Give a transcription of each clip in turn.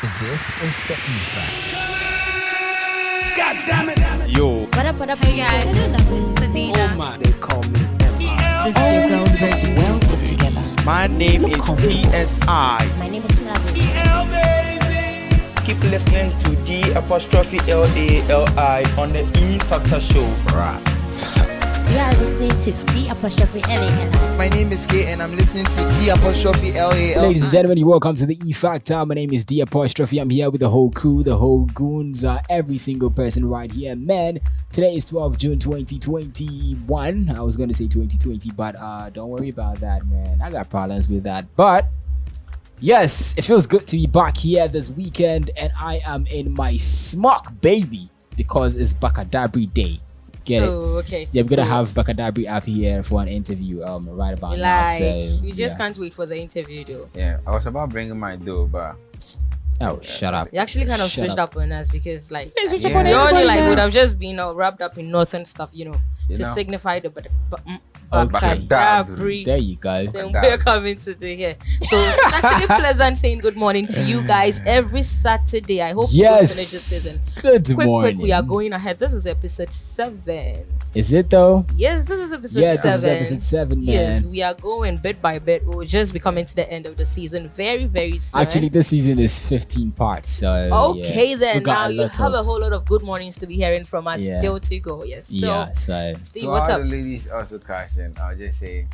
This is the E-Fact. God damn it. Yo. What up? Hey guys. This is Adina. Oh my. They call me Emma. This is your girl Virgin. Well put together. My name is TSI. My name is Slavi. Keep listening to D'*LALI on the E Factor Show. Right. You are listening to D'*LALI. My name is Kay and I'm listening to D'*LAL. Ladies and gentlemen, welcome to the E Factor. My name is D''. I'm here with the whole crew, the whole goons, every single person right here. Man, today is 12 June 2021. I was going to say 2020, but don't worry about that, man. I got problems with that. But yes, it feels good to be back here this weekend, and I am in my smock, baby, because it's Baka Dabri Day. Get it? Oh, okay. Yeah, we're gonna have Baka Dabri up here for an interview right about now. So, we just can't wait for the interview though. Yeah, I was about bringing my dough, but shut up. You actually kind of Shut switched up on us because like switch you up on only everybody like now. would have just been wrapped up in northern stuff, to know. signify the Okay. Dabri. There you go. Then we're coming today here. So it's actually pleasant saying good morning to you guys every Saturday. I hope you don't finish this season. Good Quick, morning. we are going ahead. This is episode 7. Is it though? Yes, this is episode Yeah, 7. this is episode 7, man. Yes, we are going bit by bit. We'll just be coming to the end of the season very, very soon. Actually, this season is 15 parts. So okay, yeah. then We got now a you lot have of- a whole lot of good mornings to be hearing from us. Yeah. Still to go. Yes. So, Yeah, so Steve, to what's all up? the ladies also crashing, I'll just say,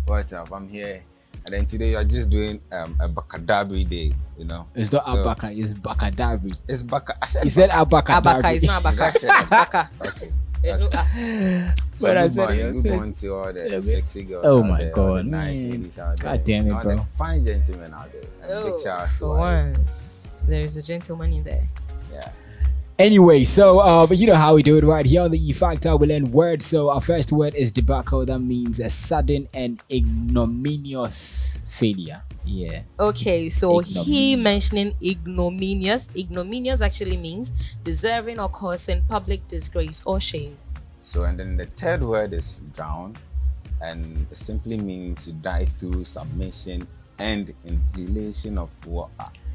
what's up? I'm here. And then today you're just doing a Baka Dabri day, you know. it's not So, Abaka, it's Baka Dabri. It's Baka. I said You said Abaka Abaka, Dabri. it's not Abaka. It's Baka. Okay. There's no So But I good said morning, it. good morning to all the sexy girls Oh out my there, all the God, nice man. ladies out there, God damn it, all bro. the fine gentlemen out there. And big shout outs to for all of them. once, there's a gentleman in there. Yeah. Anyway, so but you know how we do it right here on the E Factor. We learn words. So our first word is debacle. That means a sudden and ignominious failure. Yeah. Okay, so he Ignominious. mentioning ignominious. Ignominious actually means deserving or causing public disgrace or shame. So, and then the third word is drown, and it simply means to die through submission and inhalation of water.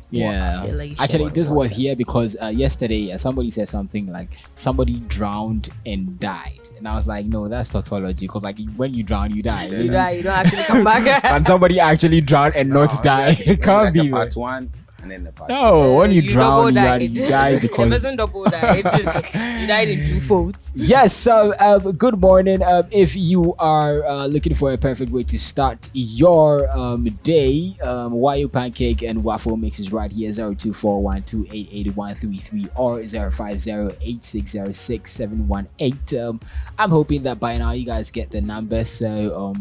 Yeah, Relation. actually, this was here because yesterday somebody said something like somebody drowned and died, and I was like, no, that's tautology. Because like when you drown, you die. You don't actually come back. And somebody actually drown and not die. It can't like be. a part man. 1 and then the part 2. No, when you double drown, died. you die It because. wasn't double died. You died in 2 folds. Yes, so good morning. If you are looking for a perfect way to start your day, Wayo Pancake and Waffle Mix is right here, 0241288133 or 0508606718. I'm hoping that by now you guys get the numbers. So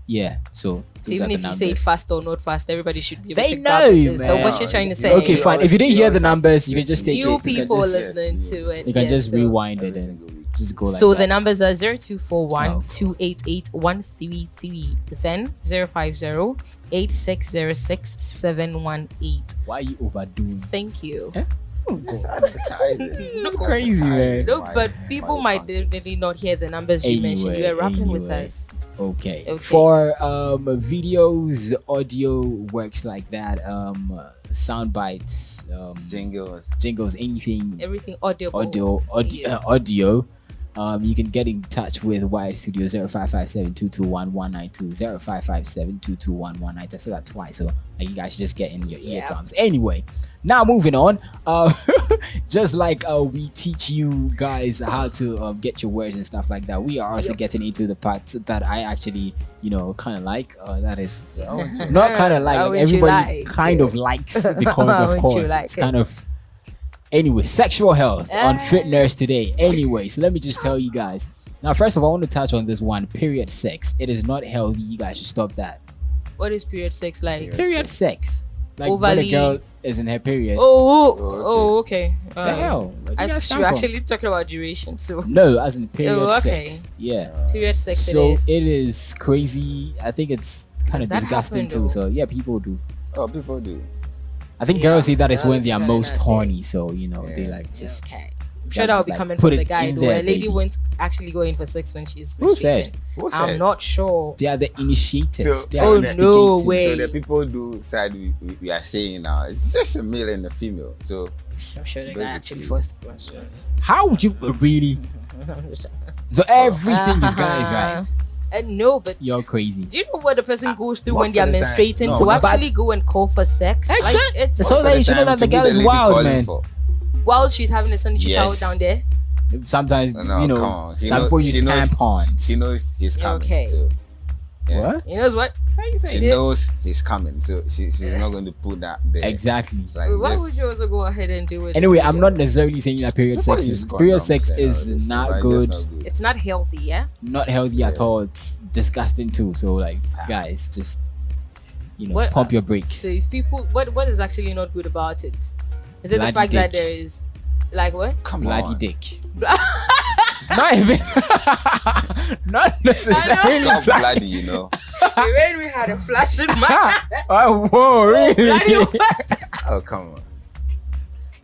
yeah, so those Even are if the you say it numbers. fast or not fast, everybody should be able They to know, grab it. man. What you're trying to say. Okay, fine. If you didn't hear the numbers, you can just take New it. You can people just- listening to it. You can yeah, just so- rewind it Every and single week. just go like So that. the numbers are 0241288133, then 050-8606-718. Why are you overdoing? Thank you. Just advertising. Look crazy, man. No, but people might definitely not hear the numbers you mentioned. You are rapping with Anyway. us. Okay. Okay. For videos, audio works like that. Sound bites, Jingles. anything Everything audible. audio. You can get in touch with Wired Studio 0557-221-192, 0557-221-192. I said that twice, so you guys should just get in your eardrums. Anyway, now moving on. Just like we teach you guys how to get your words and stuff like that, we are also getting into the parts that I actually, kind of like. That is not kind of like, How like would you everybody like kind of likes because How of would you course like it's it? kind of. Anyway, sexual health on Fitness today. Anyway, so let me just tell you guys. Now, first of all, I want to touch on this one. Period sex. It is not healthy. You guys should stop that. What is period sex like? Period sex. Like when Overly- a girl is in her period. Okay. What the hell? Where do you guys come You're from? actually talking about duration, so No, as in period okay. sex. Yeah. period sex So it is. it is crazy. I think it's kind Does of that disgusting happen, too. though? So yeah, people do. Oh, people do. I think girls say that is Yeah, when they are that's most kinda horny. So they like just. Okay. I'm sure that will be coming from the guy. Though a lady won't actually go in for sex when she's menstruating. Who said? I'm not sure. They are the initiators. So, no way. So the people do side we are saying now, it's just a male and a female. So I'm sure the guy actually forced the question. How would you really? So everything is guys, right? No, but you're crazy. Do you know what the person goes through when they are menstruating to actually go and call for sex? Exactly. Like, it's so that you should know that the girl is wild, man. While she's having a sanitary towel down there. Sometimes some people use tampons. She knows he's coming. Okay. So, yeah. What? He knows what? How you say she knows he's coming, so she's not going to put that there. Exactly. Like why would you also go ahead and do it? Anyway, I'm not necessarily saying that period sex is not good. It's not healthy, yeah? Not healthy at all. It's disgusting too. So like, guys, just pump your brakes. So if people, what is actually not good about it? Is it the fact that there is, like what? Bloody dick. Not even. Not necessarily bloody, you know. When we had a flash in my oh, whoa, really? Oh, come on.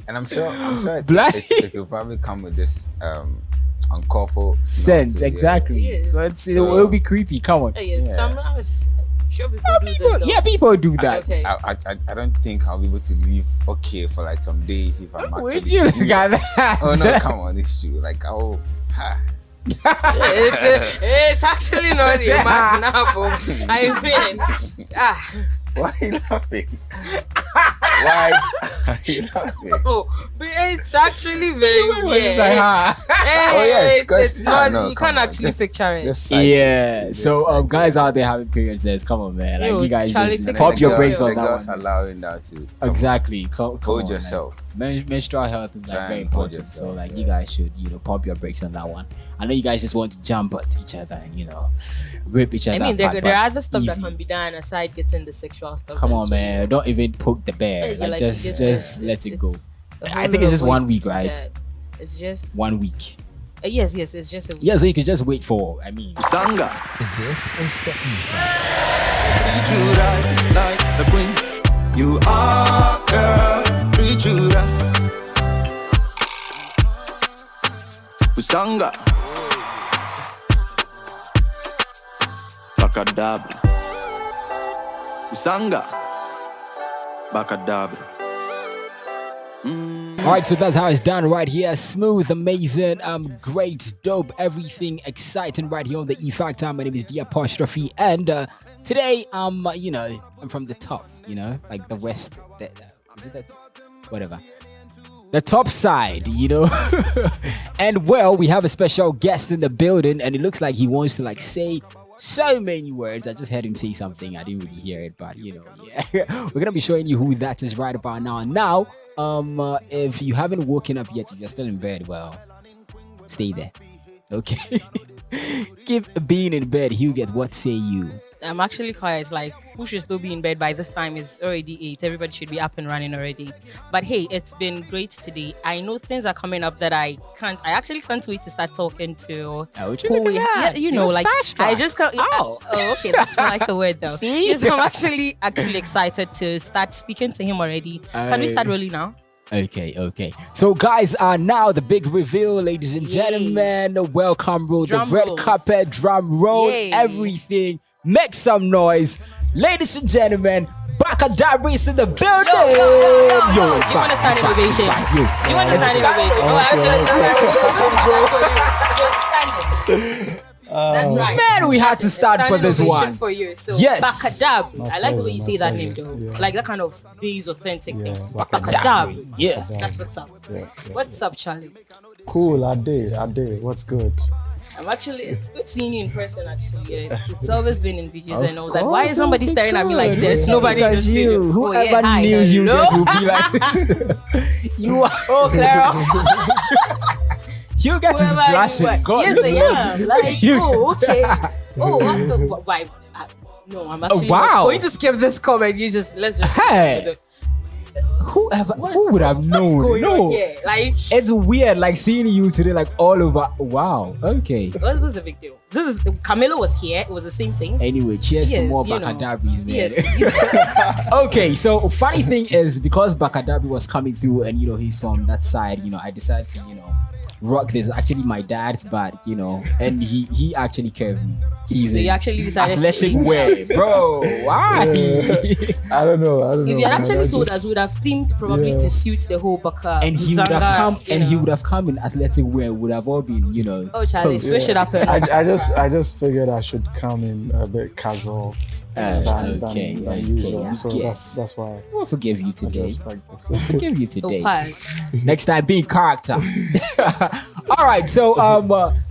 And I'm sure it will probably come with this uncalled for scent, exactly. Yeah. So it will be creepy. Come on. Sure people do this, yeah, people do that. Okay. I don't think I'll be able to live okay for like some days if I'm actually. Would you look at that? Oh no, come on, it's true. Like it's actually not imaginable. I mean, why are you laughing? Why are you laughing? Oh, but it's actually very weird. It's not. You can't actually picture it. So guys out there having periods, come on, man. Like you guys just pop your brakes on that one. The girls allowing that too. Exactly. Hold yourself. Like, menstrual health is like very important. So like you guys should pump your brakes on that one. I know you guys just want to jump at each other and rip each other. I mean, there are other stuff that can be done aside getting the sexual stuff. Come on, man! Don't even poke the bear. Like just let it go. I think it's just 1 week, right? It's just 1 week. Yes, it's just a week. Yeah, so you can just wait for. Busanga. This is the effect. Treat you right like the queen. You are, girl. Treat you right. Busanga. Baka Dabri. Busanga. Baka Dabri. Alright, so that's how it's done right here. Smooth, amazing, great, dope, everything exciting right here on the E Factor. My name is D Apostrophe, and today I'm from the top, like the west. Is it that? Whatever. The top side, and well, we have a special guest in the building, and it looks like he wants to say so many words. I just heard him say something. I didn't really hear it, but yeah. We're gonna be showing you who that is right about now. Now, if you haven't woken up yet, if you're still in bed, well, stay there. Okay. Keep being in bed, Huguette. What say you? I'm actually quiet. Like, who should still be in bed by this time? Is already 8. Everybody should be up and running already. But hey, it's been great today. I know things are coming up that I actually can't wait to start talking to. I just can't. Okay, that's more like a word though. See? Yes, I'm actually excited to start speaking to him already. Can we start rolling now? Okay. So guys, now the big reveal, ladies and gentlemen. The welcome roll, the red carpet, drum roll, everything. Make some noise. Ladies and gentlemen, Baka Dabri is in the building. Yo, you want to stand ovation? You want to stand ovation? That's right. Man, we had to start for this one. For you. So, yes. Baka Dabri. I like the way you say that name though. Yeah. Like that kind of base authentic thing. Baka Dabri. Yes. That's what's up. Yeah. What's up, Charlie? Cool, I did. What's good? It's good seeing you in person actually. It's always been in videos and all that. Why is somebody staring at me like this? Nobody in the studio. Whoever knew you would be like this. You are. Oh, Clara. You get his blushing. God, yes, I am. Like, okay. Why? No, I'm actually going to skip this comment. Let's just. Hey. who would have known? What's going No, on here? Like, it's weird, like seeing you today, like all over. Wow. Okay. what's the big deal? This is Camilo was here. It was the same thing. Anyway, cheers to Yes, more you Baka know. Dabris, man. Yes, please. Okay, so funny thing is because Baka Dabri was coming through and he's from that side, I decided to, rock this. Actually my dad's, but and he actually curved me. He's So a you actually decided athletic to wear, bro. Why? I don't know. If you had man. actually I told just- us, we would have seemed probably to suit the whole Baka. And he would have Busanga, come you and he know. would have come in athletic wear, would have all been, Oh, Charlie, toast. switch it up. And I just figured I should come in a bit casual than okay, usual. yeah. So Yes. that's why We'll forgive you I today. just like this. Forgive you so today. pass. Next time, be in character. All right, so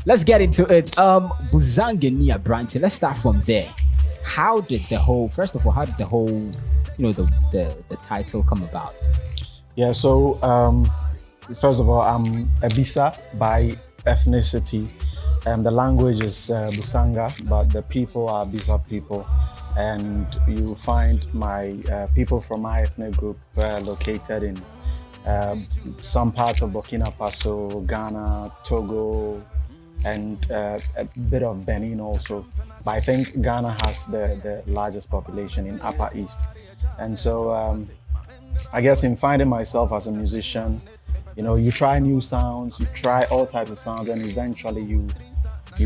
let's get into it. Busangani Abrante3. Let's start from there. How did the whole the title come about? Yeah, so first of all, I'm a Bisa by ethnicity. The language is Busanga, but the people are Bisa people. And you find my people from my ethnic group located in some parts of Burkina Faso, Ghana, Togo, and a bit of Benin also. But I think Ghana has the largest population in Upper East. And so I guess in finding myself as a musician, you try new sounds, you try all types of sounds, and eventually you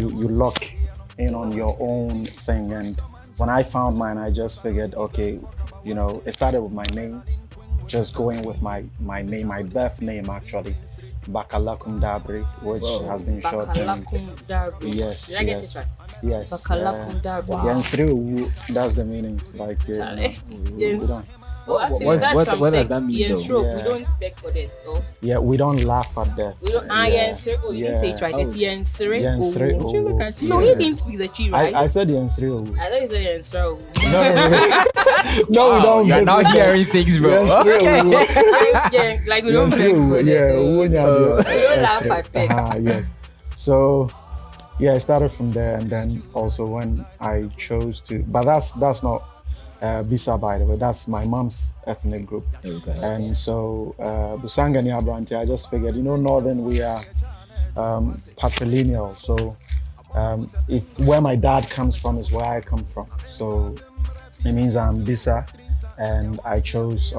lock in on your own thing. And when I found mine, I just figured, okay, it started with my name, just going with my name, my birth name actually, Baka Dabri, which has been shortened. Yes, Did I get yes, it right? yes. Baka Dabri. Yensriu, that's the meaning. Like, Charlie. we Yes. don't, Oh, actually, What that's does something. that mean, Ian though? Stroke, Yeah. we don't beg for this. Oh, yeah, we don't laugh at death. we don't. Ian Stroke. Oh, you didn't say it right. It's Ian Stroke. Yensriu. Oh, you look at you. So he didn't speak the tree, right? I said Yensriu. I thought you said Ian Stroke. No, we don't. You're not visit- hearing things, bro. Yensriu. Like we don't beg for Yeah, this. Oh. we don't laugh at it. Yes. So, yeah, I started from there, and then also when I chose to, but that's not Bisa, by the way. That's my mom's ethnic group. Okay. And so Busangani Abrante3, I just figured, Northern, we are patrilineal. So if where my dad comes from is where I come from. So it means I'm Bisa, and I chose,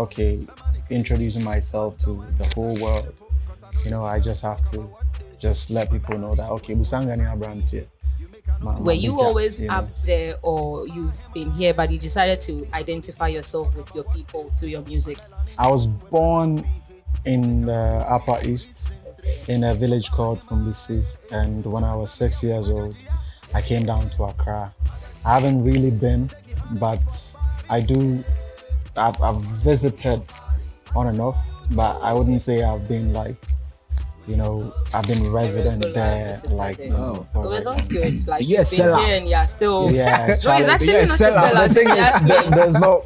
introducing myself to the whole world. I just have to just let people know that, Busangani Abrante3. Were you always you know. up there, or you've been here, but you decided to identify yourself with your people through your music? I was born in the Upper East in a village called Fumbisi, and when I was 6 years old, I came down to Accra. I haven't really been, but I've visited on and off, but I wouldn't say I've been like, I've been resident regular there, visitor like, there. for Well, like- that's good. Like you're a you've been sellout. here and you're still. Yeah, No, it's Charlie, actually you're a not a sellout. sellout. the thing Yeah, is, there's no,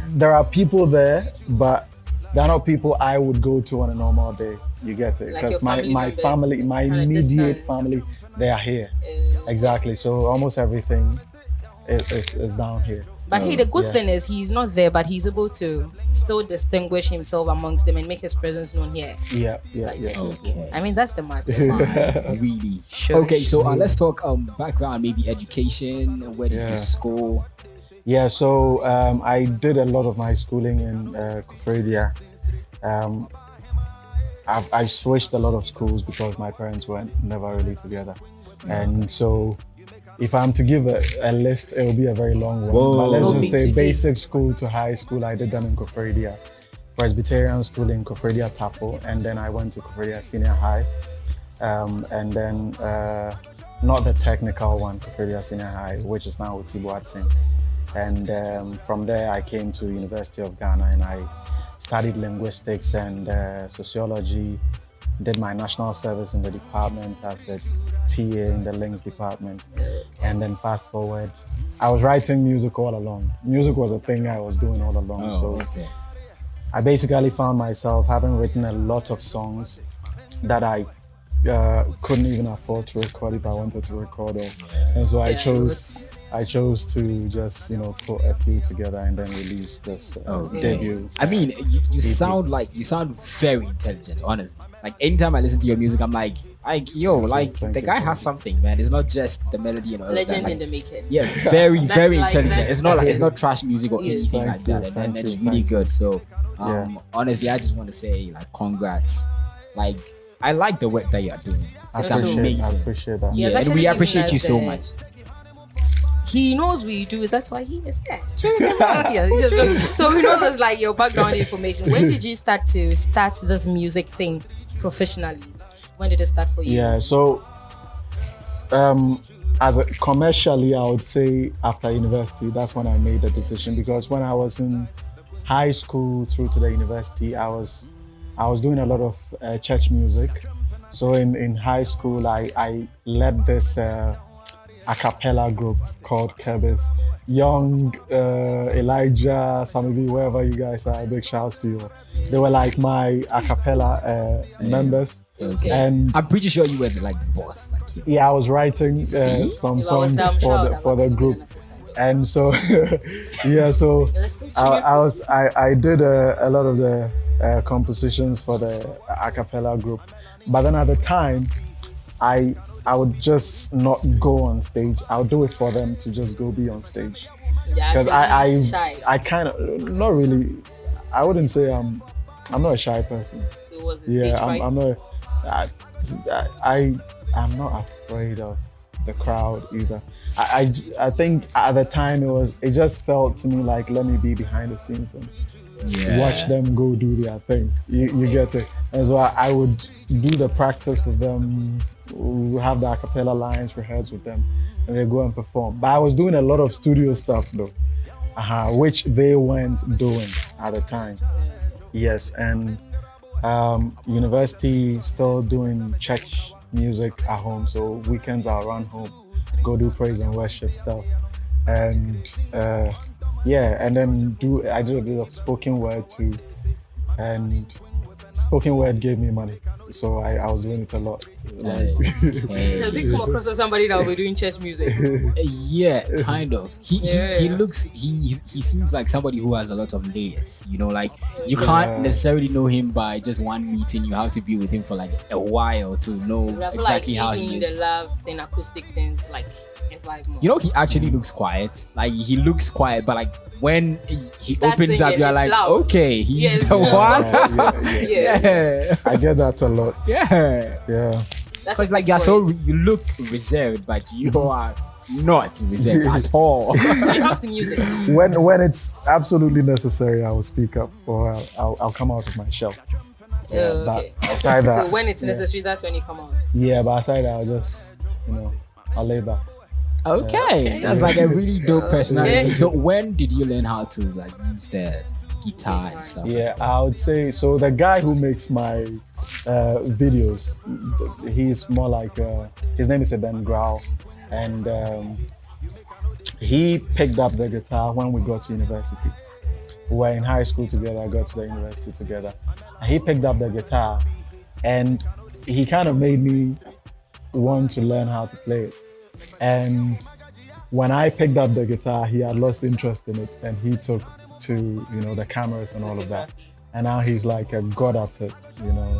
there are people there, but they're not people I would go to on a normal day. You get it? Like your Because my members, family, my kinda immediate distance. family, they are here. Exactly. So almost everything is down here. But hey, the good Yeah. thing is he's not there, but he's able to still distinguish himself amongst them and make his presence known here. Yeah. Okay. I mean, that's the mark. Really? Sure. Okay, so let's talk background, maybe education. Where did Yeah. you school? Yeah, so I did a lot of my schooling in Kufredia. I switched a lot of schools because my parents were never really together. And so if I'm to give a list, it will be a very long one. Whoa. But let's Will just be say today. basic school to high school, I did them in Kufredia. Presbyterian school in Kufredia Tafo, and then I went to Kufredia Senior High. And then not the technical one, Kufredia Senior High, which is now Utibuatin. And from there, I came to University of Ghana, and I studied linguistics and sociology, did my national service in the department as a TA in the links department. And then fast forward, I was writing music all along. Music was a thing I was doing all along. So okay. I basically found myself having written a lot of songs that I couldn't even afford to record if I wanted to record it. And so I chose I chose to just put a few together and then release this debut. I mean, you sound very intelligent, honestly. Like anytime I listen to your music, I'm like yo, like Thank the you, guy thank has something, man. It's not just the melody and all Legend that. in the making. Yeah, very That's very like- intelligent. It's not like it's not trash music or Yes. anything Thank like that, you, and thank it's you, really thank good. So, Yeah. honestly, I just want to say like congrats. Like I like the work that you are doing. It's I amazing. appreciate that. He has Yeah, and actually we given appreciate us you so the- much. He knows we do. That's why he is here. Yeah, he just- so we know there's like your background information. When did you start this music thing professionally? When did it start for you? Yeah, so as a commercially, I would say after university, that's when I made the decision, because when I was in high school through to the university, I was doing a lot of church music. So in high school, I led this a cappella group called Kerbis. Young Elijah, Samibi, wherever you guys are, big shouts to you. They were like my a cappella members. Okay. And I'm pretty sure you were like the boss. Like yeah, I was writing See? some If I was songs damn sure, I for wanted the to be group, an assistant. and so yeah, so Let's continue. I did a lot of the compositions for the a cappella group, but then at the time, I would just not go on stage. I'll do it for them to just go be on stage, Yeah, because actually, he's shy. I kind of not really. I wouldn't say I'm not a shy person. So was it Yeah, stage fright? I'm not. I'm not afraid of the crowd either. I think at the time it just felt to me like, let me be behind the scenes and watch them go do their thing. You get it. And so I would do the practice with them, have the a cappella lines, rehearse with them, and they go and perform. But I was doing a lot of studio stuff though, which they weren't doing at the time. Yes, and university still doing church music at home. So weekends I'll run home, go do praise and worship stuff, and and then I do a bit of spoken word too, and spoken word gave me money, so I was doing it a lot. Does he come across as somebody that will be doing church music? Yeah, kind of. He Yeah. looks he seems like somebody who has a lot of layers. You know, like you can't necessarily know him by just one meeting. You have to be with him for like a while to know I feel exactly like how he even is. the love thing, acoustic things, like a vibe more. You know, he actually looks quiet. Like he looks quiet, but like when he Starts opens up, singing, you're it's like, loud. okay, he's Yes. the one. Yeah. Yeah. I get that a lot. Yeah. Yeah. That's Because a like good you're voice. you look reserved, but you are not reserved at all. When it comes to music, When it's absolutely necessary, I will speak up, or I'll come out of my shell. Oh, But okay. aside that, So when it's necessary, that's when you come out. yeah, but aside that, I'll just I'll lay back. Okay, that's like a really dope personality. Okay. So when did you learn how to like use the guitar and stuff? Yeah, I would say so. The guy who makes my videos, he's more like his name is Ben Grau, and he picked up the guitar when we got to university. We were in high school together, I got to the university together. And he picked up the guitar, and he kind of made me want to learn how to play it. And when I picked up the guitar, he had lost interest in it, and he took to the cameras and all of that. And now he's like a god at it.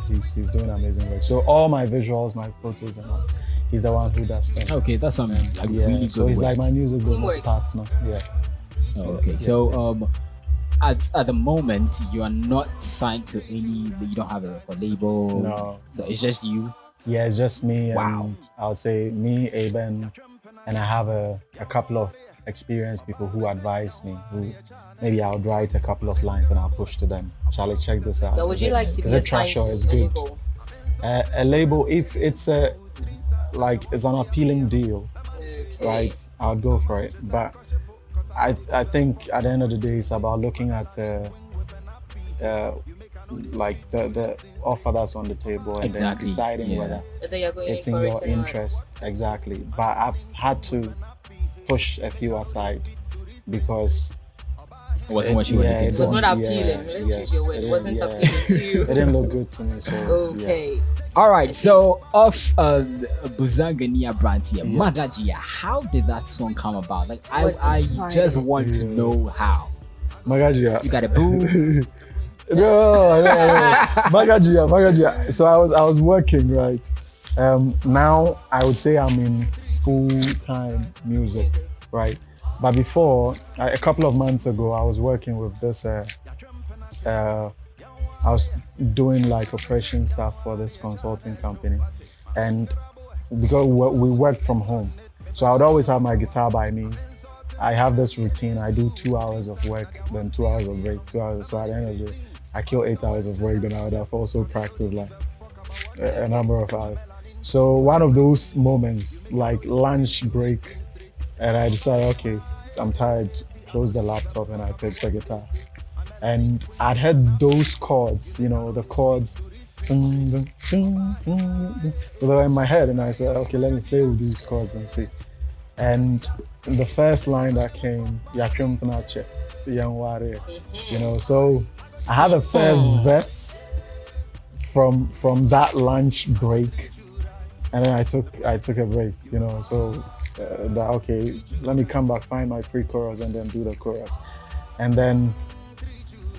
He's doing amazing work. So all my visuals, my photos, and all, he's the one who does them. Okay, that's some like really good. So he's work. like my music business Teamwork. partner. Yeah. Oh, okay, so at the moment you are not signed to any. You don't have a label. No. So it's just you. Yeah, it's just me. And Wow. I would say me, Aben, and I have a couple of experienced people who advise me. Who maybe I would write a couple of lines and I'll push to them. Shall I check this out? But would you like to be is it assigned trash to or is a good? label? A label, if it's it's an appealing deal, Okay. right? I'll go for it. But I think at the end of the day, it's about looking at like the offer that's on the table and Exactly, then deciding yeah. whether Whether you're going it's in for it your or not. interest. Exactly. But I've had to push a few aside because wasn't what you were looking It for. was not appealing. Let's use your word. It wasn't appealing to you. It didn't look good to me. So Okay. All right, so off Busangani Abrante3, Magajia, how did that song come about? Like, I just want to know how. Magajia. You got a boo? No. Magajia. So I was working, right? Now I would say I'm in full-time music, right? But before, a couple of months ago, I was working with this. I was doing like operation stuff for this consulting company, and because we worked from home, so I would always have my guitar by me. I have this routine. I do 2 hours of work, then 2 hours of break, 2 hours. So at the end of the day, I kill 8 hours of work. Then I would have also practiced like a number of hours. So one of those moments, like lunch break, and I decided, okay, I'm tired. Close the laptop, and I picked the guitar. And I'd heard those chords, the chords. So they were in my head, and I said, okay, let me play with these chords and see. And the first line that came, so I had the first verse from that lunch break, and then I took a break, so okay, let me come back, find my pre-chorus, and then do the chorus. And then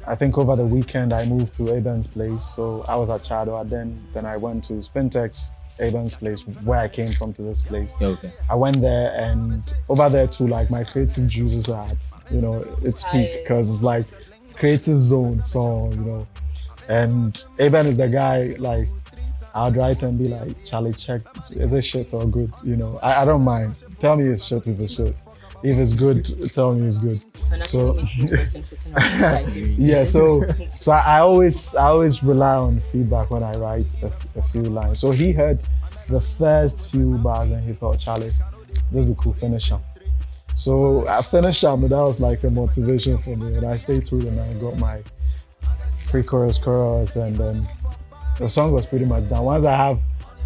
I think over the weekend I moved to Aben's place, so I was at Chadwa, then I went to Spintex, Aben's place, where I came from to this place. Okay. I went there, and over there too, like my creative juices are at, it's peak, because it's like creative zone song, and Aben is the guy, like I'd write and be like, Charlie, check, is it shit or good? I don't mind. Tell me it's shit if it's shit. If it's good, tell me it's good. So yeah, so I always rely on feedback when I write a few lines. So he heard the first few bars and he thought, Charlie, this would be cool, finish them. So I finished them, and that was like a motivation for me. And I stayed through and I got my pre-chorus, chorus, and then the song was pretty much done. Once I have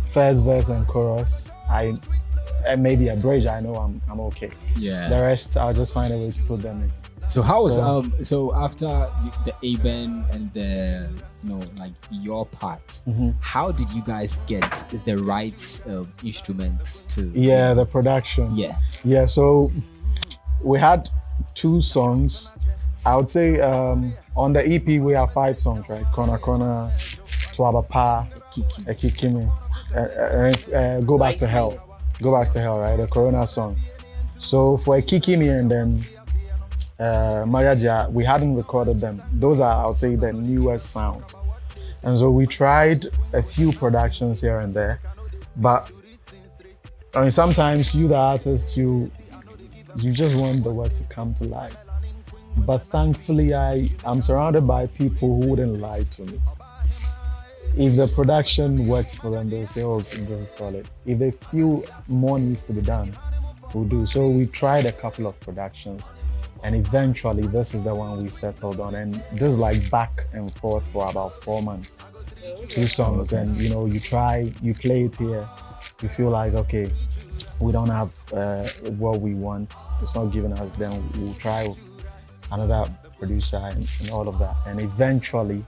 first verse and chorus, and maybe a bridge, I know I'm okay. Yeah. The rest, I'll just find a way to put them in. So how was so after the Aben and the like your part, how did you guys get the right instruments to? Yeah, the production. Yeah. So we had 2 songs. I would say on the EP we have 5 songs, right? Kona Kona, Tuabapa, Ekikimi, Go Back to Hell. Go Back to Hell, right? The Corona song. So for Ekikimi and then Magaja, we hadn't recorded them. Those are, I would say, the newest sound. And so we tried a few productions here and there. But I mean, sometimes you, the artist, you just want the work to come to life. But thankfully, I'm surrounded by people who wouldn't lie to me. If the production works for them, they'll say, oh, this is solid. If they feel more needs to be done, we'll do. So we tried a couple of productions, and eventually this is the one we settled on. And this is like back and forth for about 4 months. 2 songs, and you try, you play it here, you feel like, okay, we don't have what we want, it's not giving us, then we'll try with another producer and all of that. And eventually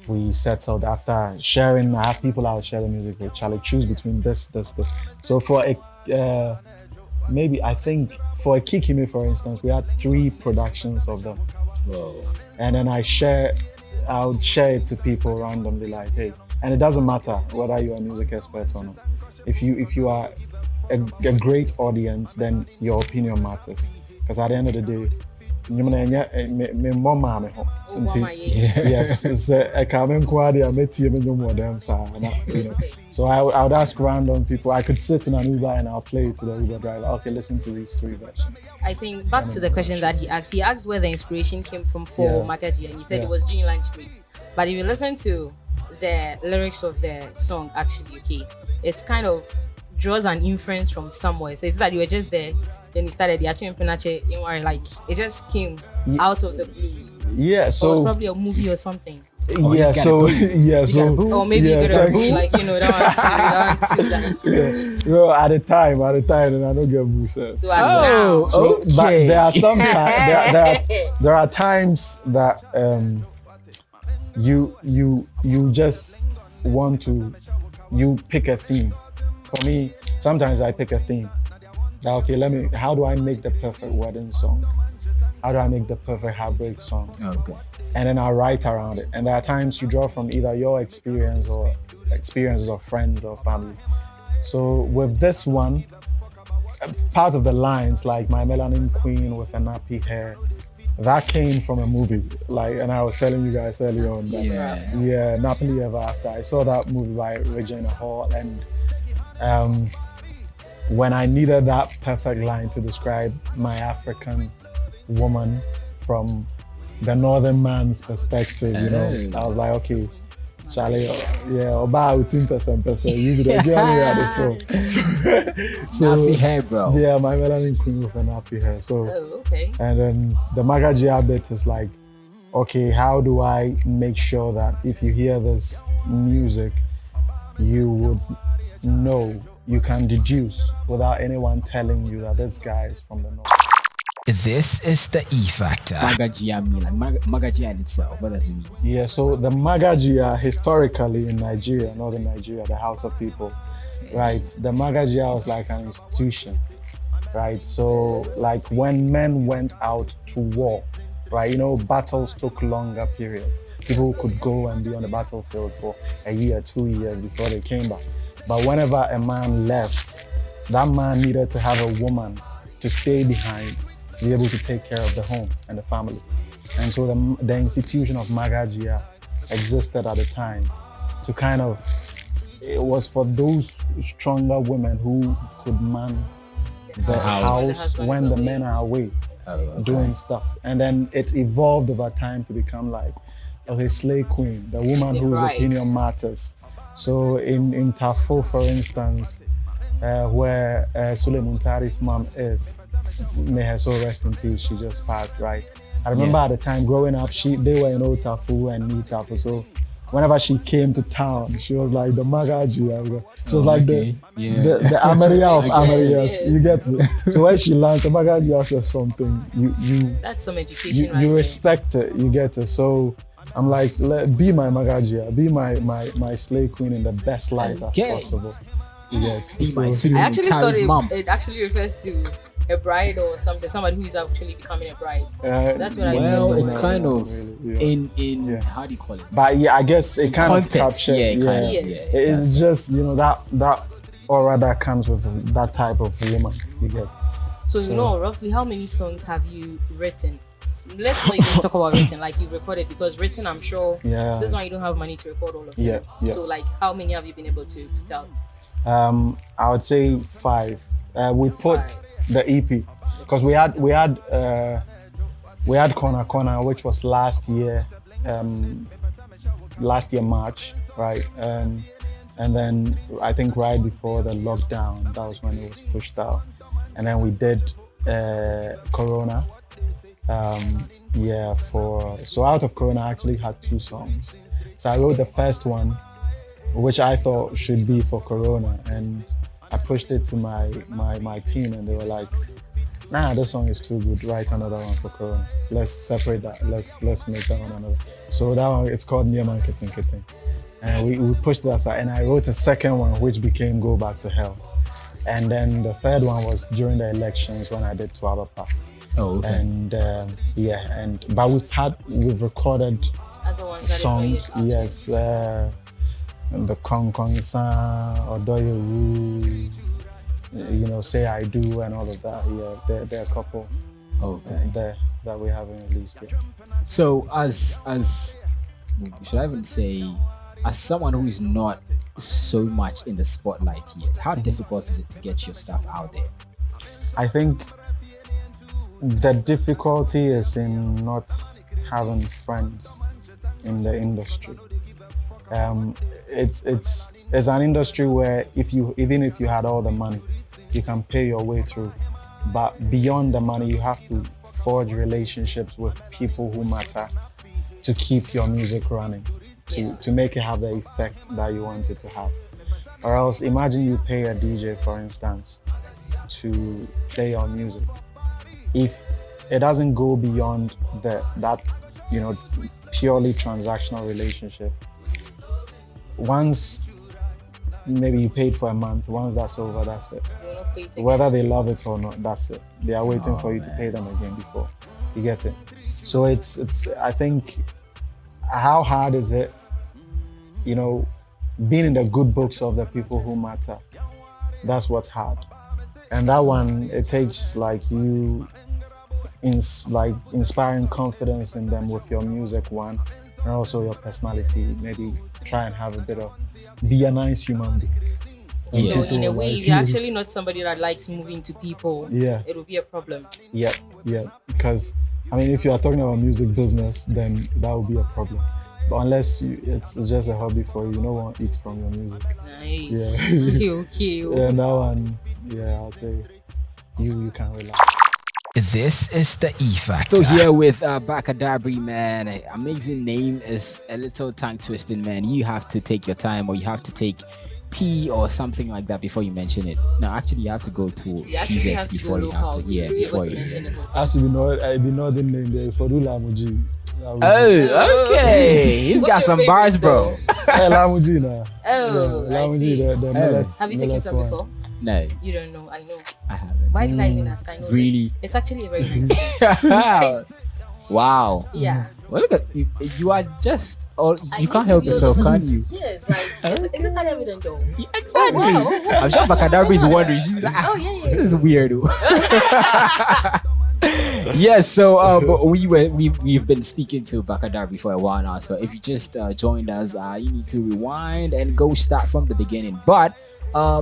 we settled after sharing. I have people I would share the music with. Charlie, choose between this. So for maybe I think for a Kikimi, for instance, we had 3 productions of them. Whoa. And then I would share it to people randomly, like, hey, and it doesn't matter whether you're a music expert or not. If you are a great audience, then your opinion matters. Because at the end of the day, yes, it's a common quality. So I would ask random people. I could sit in an Uber and I'll play it to the Uber driver. Okay, listen to these 3 versions. I think back to the question that he asked where the inspiration came from for Magaji, and he said it was during lunch break. But if you listen to the lyrics of the song, actually, okay, it's kind of draws an inference from somewhere. So it's that you were just there, then you started the Akim Penache, like it just came out of the blues. Yeah, so it was probably a movie or something. Oh, yeah, he's got so a boo. Or maybe yeah, you got a thanks. boo, like, that one too. That. Well, at the time, and I don't get boo, sir. So at now. So, but Okay. there are some there are times that you just want to pick a theme. For me, sometimes I pick a theme. Like, okay, how do I make the perfect wedding song? How do I make the perfect heartbreak song? Okay. And then I write around it. And there are times you draw from either your experience or experiences of friends or family. So with this one, part of the lines, like my melanin queen with a nappy hair, that came from a movie. Like, and I was telling you guys earlier on that, yeah, Nappily Ever After. I saw that movie by Regina Hall, and when I needed that perfect line to describe my African woman from the northern man's perspective, you know, I was like, okay, Charlie, yeah, about 10%, you could have given me the phone. So, Nappy hair, bro. Yeah, my melanin queen with a nappy hair. So, Okay. and then the Magagia bit is like, okay, how do I make sure that if you hear this music, you would know, you can deduce without anyone telling you that this guy is from the north. This is the E Factor. Magagia mean like Magagia in itself. What does it mean? Yeah, so the Magagia historically in Nigeria, northern Nigeria, the House of People, right? The Magagia was like an institution, right? So like when men went out to war, right? You know, battles took longer periods. People could go and be on the battlefield for a year, 2 years before they came back. But whenever a man left, that man needed to have a woman to stay behind to be able to take care of the home and the family. And so the institution of Magagia existed at the time to kind of, it was for those stronger women who could man the house when the men are away doing stuff. And then it evolved over time to become like a slave queen, the woman whose opinion matters. So in Tafo, for instance, where Sule Muntari's mom is, may her soul rest in peace, she just passed, right? I remember at the time growing up, they were in Old Tafu and New Tafu. So whenever she came to town, she was like the Magaji. She was like the Amaria of Amarias. You get it? So when she lands, the Magaji says something, you that's some education, you respect it, you get it. So I'm like, be my Magajia, be my slave queen in the best light as possible. You get it? So, I actually thought it actually refers to a bride or something, somebody who is actually becoming a bride. That's what I think. Well, it kind of in how do you call it? But yeah, I guess it kind context, of captures. Yes. It's just, you know, that aura that comes with that type of woman. You get. So you know roughly how many songs have you written? Let's not even talk about written, like you recorded, because written, I'm sure this one you don't have money to record all of them. Yeah. So like, how many have you been able to put out? I would say 5. We put the EP because we had Corner Corner, which was last year March, right? And then I think right before the lockdown, that was when it was pushed out. And then we did Corona. So out of Corona, I actually had 2 songs. So I wrote the first one, which I thought should be for Corona, and I pushed it to my team, and they were like, nah, this song is too good, write another one for Corona. Let's separate that, let's make that one another. So that one, it's called Jama and Live. And we pushed that aside, and I wrote a second one, which became Go Back to Hell. And then the third one was during the elections when I did Tuabapa. Oh, okay. And but we've recorded Other ones songs, yes. The Kong Kong San, or Do You Woo, you know, Say I Do, and all of that. Yeah, there are a couple there that we haven't released yet. So as should I even say, as someone who is not so much in the spotlight yet, how difficult is it to get your stuff out there? I think the difficulty is in not having friends in the industry. It's an industry where even if you had all the money, you can pay your way through. But beyond the money, you have to forge relationships with people who matter. to keep your music running, to make it have the effect that you want it to have. Or else, imagine you pay a DJ, for instance, to play your music. If it doesn't go beyond that purely transactional relationship, once maybe you paid for a month, once that's over, that's it. Whether they love it or not, that's it. They are waiting for you to pay them again before you get it. So it's I think, how hard is it, being in the good books of the people who matter? That's what's hard. And that one, it takes like you inspiring confidence in them with your music, one, and also your personality. Maybe try and have be a nice human being. Yeah. So in a way, if you're actually not somebody that likes moving to people, it will be a problem. Yeah. Because if you are talking about music business, then that will be a problem. But unless it's just a hobby for you, no one eats from your music. Nice. Yeah. Okay. Yeah, that one. Yeah, I'll say you can relax. This is the E Factor. So here with Baka Dabri, man, amazing name, is a little tongue twisting, man. You have to take your time, or you have to take tea or something like that before you mention it. No, actually, you have to go to TZ before you have to. Yeah, before you. Has to be northern name there for Lamuji. Oh, okay. He's got some bars, bro. Hey, Lamuji now. Oh, I see. The millet. Have you taken some before? No. You don't know. I know. I haven't. Why did I even ask? I know. Really? This. It's actually a very nice thing. Wow. Yeah. Well, look at you. You are just. You can't help yourself, can you? Yes. Like, isn't that evident though? Yeah, exactly. Oh, wow. I'm sure Baka Dabri is wondering. She's like, this is weird. Yes, so but we've been speaking to Baka Dabri for a while now. So if you just joined us, you need to rewind and go start from the beginning. But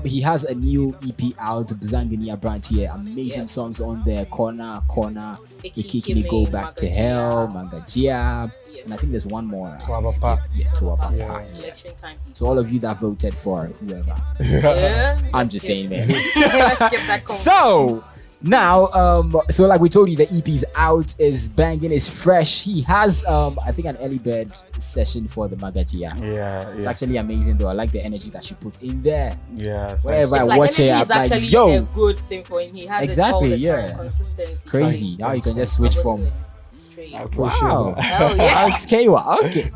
he has a new EP out, Busangani Abrante3. Amazing songs on there. Corner, Ikiki Go Back to Hell, Magajia. And I think there's one more. Tuabapa. Election time. So all of you that voted for whoever. I'm just saying, man. Let's get that going. So now, so like we told you, the EP's out, is banging, is fresh. He has, I think, an early bird session for the Magajia. Yeah. It's actually amazing, though. I like the energy that she puts in there. Yeah. Whenever it's I like watch it, energy I'm is like, actually yo, a good thing for him. He has exactly, it all the time. Consistency. It's crazy how you can just switch from. Straight. Wow. Oh yeah. It's Kewa. Okay.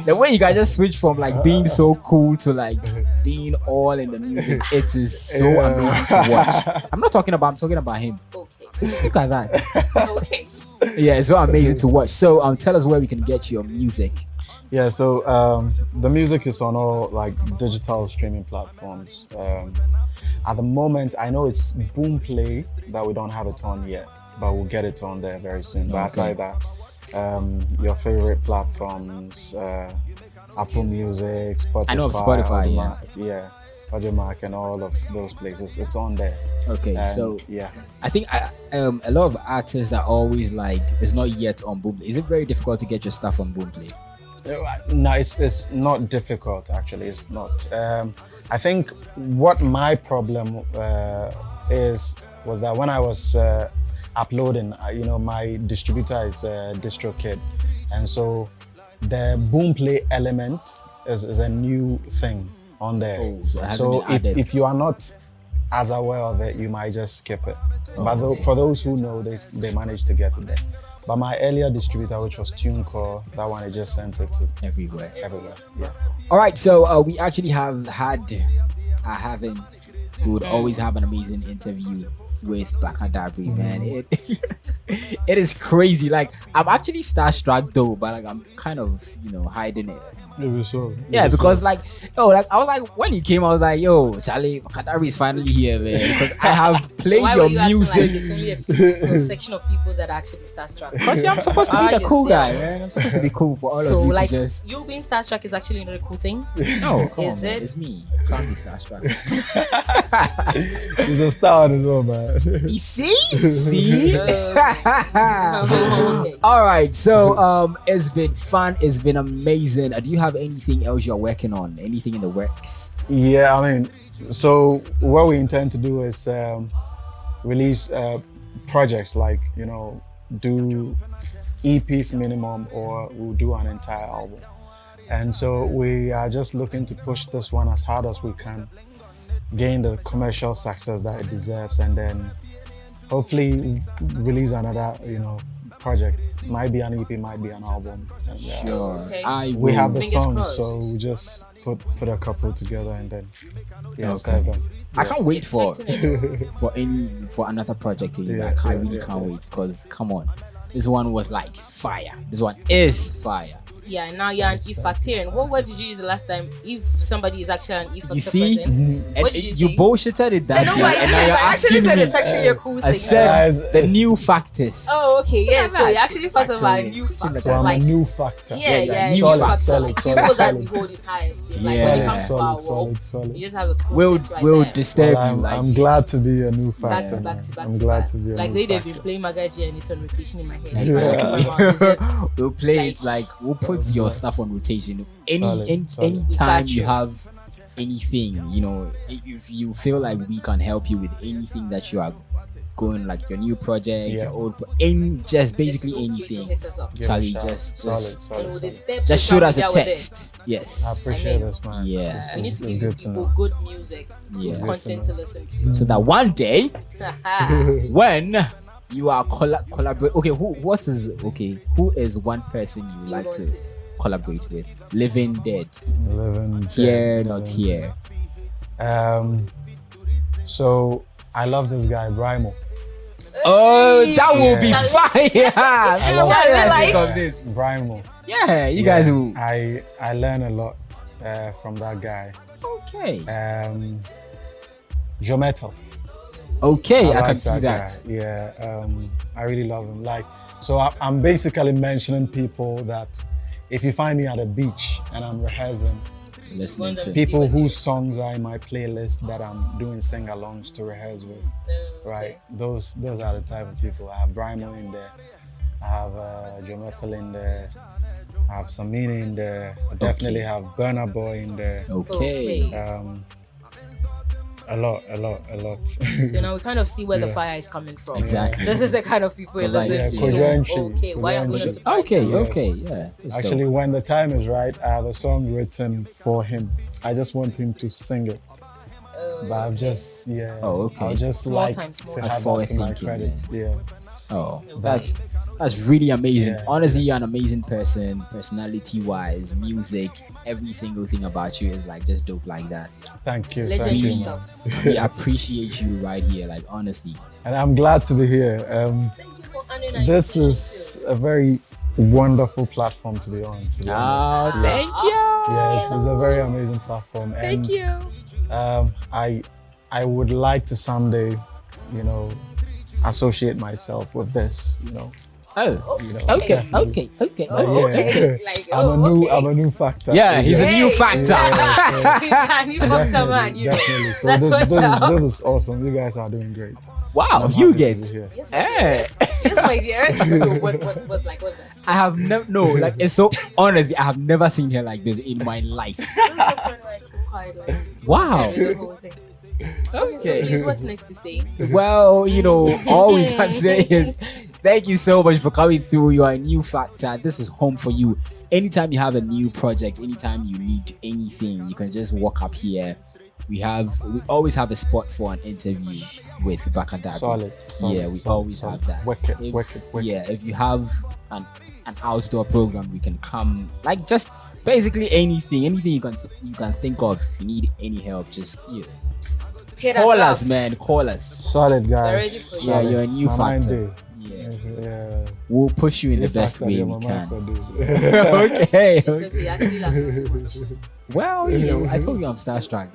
The way you guys just switch from like being so cool to like being all in the music, it is so amazing to watch. I'm talking about him. Okay. Look at that. Okay. Yeah, it's so amazing to watch. So tell us where we can get your music. Yeah, so the music is on all like digital streaming platforms. At the moment, I know it's Boomplay that we don't have it on yet, but we'll get it on there very soon. But aside that, your favorite platforms, Apple Music, Spotify. I know of Spotify, yeah. Audiomack and all of those places, it's on there. Okay, And, so yeah. I think a lot of artists are always like, it's not yet on Boomplay. Is it very difficult to get your stuff on Boomplay? No, it's not difficult actually. It's not. I think what my problem was that when I was uploading, my distributor is DistroKid, and so the Boomplay element is a new thing on there. Oh, so it hasn't so been added. if you are not as aware of it, you might just skip it. But for those who know, they managed to get it there. But my earlier distributor, which was TuneCore, that one, I just sent it to Everywhere. Yes. All right, so we actually we would always have an amazing interview with Baka Dabri, man. It is crazy. Like, I'm actually starstruck though, but like I'm kind of hiding it. Yeah, because like I was like, when he came, I was like, yo, Charlie, Baka Dabri is finally here, man. Because I have played Why your were you music. Acting like it's only a section of people that are actually starstruck? Because I'm supposed to be the cool guy, man. I'm supposed to be cool for all of you to just. You being starstruck is actually not a cool thing. No, come Is on, man. it? It's me. I can't be starstruck. He's a star as well, man. You see? Okay. All right, so it's been fun. It's been amazing. Do you have anything else you're working on? Anything in the works? Yeah, I mean, so what we intend to do is release projects, like do EPs minimum, or we'll do an entire album. And so we are just looking to push this one as hard as we can, gain the commercial success that it deserves, and then hopefully release another, project. Might be an EP, might be an album. And, Sure. Okay. we have the Fingers songs, crossed. so we just put a couple together and then Okay. serve them. I can't wait for Expecting for another project. Yeah, I yeah, really yeah. can't wait, because come on, this one was like fire. This one is fire. Yeah, and now you're an E-Factorian. What word did you use the last time? If somebody is actually an E-Factor You see, person? and What did you say? bullshitted it that I know day, why and now you're I actually asking said me. it's actually a cool thing. I said Guys, the new factors. Oh, okay, yeah. So you're actually part of our Factorians. new factor. So I'm like, a new factor. yeah, new new factor. factor. Solid, Like, solid, people that we solid. hold in high esteem. Like, Yeah. when it comes to Solid, our solid, work, solid. you just have a cool We'll set right we'll there. disturb Well, you. I'm glad to be a new Back factor. to back man. to back I'm to glad back. to be a Like new they've been factor. playing Magaji and it's on rotation in my head. Exactly. My mouth is just, We'll play like- it like we'll put your stuff on rotation. Solid. Any We time got you you. have anything, if you feel like we can help you with anything that you are going, like your new projects, Yeah. your old, just basically feel free to anything. hit us up. Give Charlie, a shout. just solid, And solid, with the solid. steps just social shoot us a media with it. text. I Yes. appreciate And then- this, man. Yeah. This We need is, to it's give good to people know. good music, Yeah. good content to listen to. So that one day when you are collaborate. Okay, who is one person you You like want to to- collaborate with? Living, dead. Living Here, dead, not living here. dead. So I love this guy, Brymo. Oh, that will be Yeah. fire! love Why did I it. think of this? Brymo. Yeah, you guys will. I learn a lot from that guy. Okay. Jometal. Okay, I like can see that. guy. Yeah, I really love him. I'm basically mentioning people that if you find me at a beach and I'm rehearsing, Listening to people whose songs are in my playlist that I'm doing sing-alongs to rehearse with, right? Those are the type of people. I have Brymo in there, I have Jometal in there, I have Samini in there, I definitely have Burna Boy in there. Okay. A lot. So now we kind of see where the Yeah. fire is coming from. Exactly. This is the kind of people you So like- listen to. Yeah, Kojo Okay, why are we Kojo not Entry. surprised? Okay, Yes. okay, yeah. It's Actually, dope. when the time is right, I have a song written for him. I just want him to sing it. But I've just, Oh, okay. I'll just Small like time, small to time. have forward that to my thinking, credit. Yeah. Oh, that's really amazing. Yeah. Honestly, you're an amazing person, personality-wise, music, every single thing about you is like just dope like that. Thank you. Legendary Thank you. stuff. We appreciate you right here, like honestly. And I'm glad to be here. Thank you for honoring our This invitation is a very wonderful platform to be on. To be honest. Oh, thank you. Yes, it's a very amazing platform. Thank and, you. I would like to someday, associate myself with this. Oh, okay, definitely. okay. Oh, okay. Like, I'm a new factor. Yeah, he's a Hey. new factor. He's a new factor, man. You know. Definitely. So That's what's up. this is awesome. You guys are doing great. Wow, I'm you happy to get. be here. Yes, my Eh. dear. Yes, my dear. What's that? I have never like it's so honestly, I have never seen her like this in my life. Wow. The whole thing. Okay, so here's what's next to say. Well, all we can say is thank you so much for coming through. You are a new factor. This is home for you. Anytime you have a new project, anytime you need anything, you can just walk up here. We always have a spot for an interview with Baka Dabri. Solid. Yeah, we always have that. Wicked. Yeah, if you have an outdoor program, we can come. Like just basically anything you can think of. If you need any help, just Hit call us us, up. man. Call us. Solid, They're guys. ready for you. Yeah, you're a new My mind factor. day. Yeah, Yeah. we'll push you in the New best factor, way yeah, we my can. mind for day. Okay. It's okay, you're actually laughing too much. Well, I told you I'm starstruck.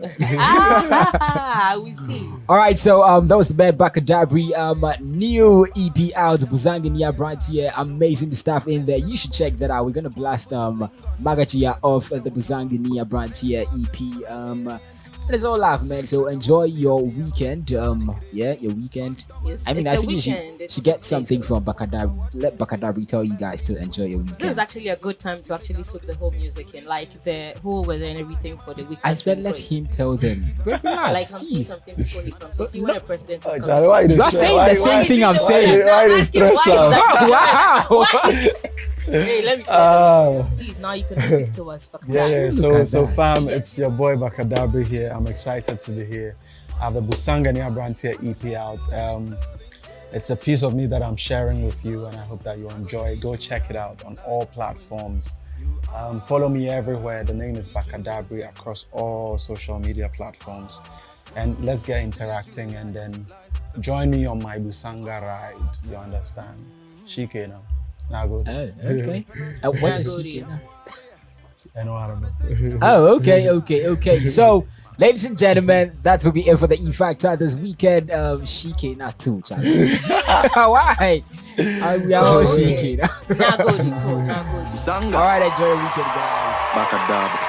We see. All right, so that was the band Baka Dabri. New EP out, Busangani Abrante3. Amazing stuff in there. You should check that out. We're gonna blast Magachia off the Busangani Abrante3 EP. It's all live, man. So enjoy your weekend. Your weekend. Yes, I mean, it's I a think weekend. she gets something from Baka Dabri. Let Baka Dabri tell you guys to enjoy your weekend. This is actually a good time to actually soak the whole music in, like the whole weather and everything for the week. I said let him tell them. But Like relax, I'm saying jeez. something before he comes. You see when a president is coming. Charlie, why You are saying the same thing I'm saying. Why you stress out? Wow. Hey, let me please. Now you can speak to us. Yeah. Look So at that. fam, it's your boy Baka Dabri here. I'm excited to be here. I have the Busangani Abrante3 EP out. It's a piece of me that I'm sharing with you, and I hope that you enjoy. Go check it out on all platforms. Follow me everywhere. The name is Baka Dabri across all social media platforms. And let's get interacting, and then join me on my Busanga ride. You understand? Shike now. Now go. Oh, okay. What is she? I know how to move. Oh, okay. So, ladies and gentlemen, that will be it for the E Factor this weekend. Shike not too, Charlie. Why? We are all Shike. Now go, now go. Sanga. All right, enjoy your weekend, guys. Baka Dabri.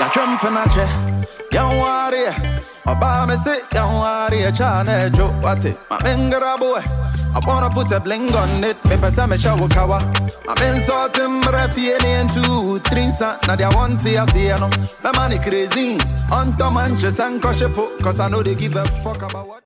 Ya chumpanache, ya wari. Obama say ya wari chane jo wate. My mengara boy. I wanna put a bling on it, me pesa me shower kawa. I'm insulting brefi and 2, 3 sa. Now they want to see no. My money crazy. On to Manchester and crush a cause I know they give a fuck about what.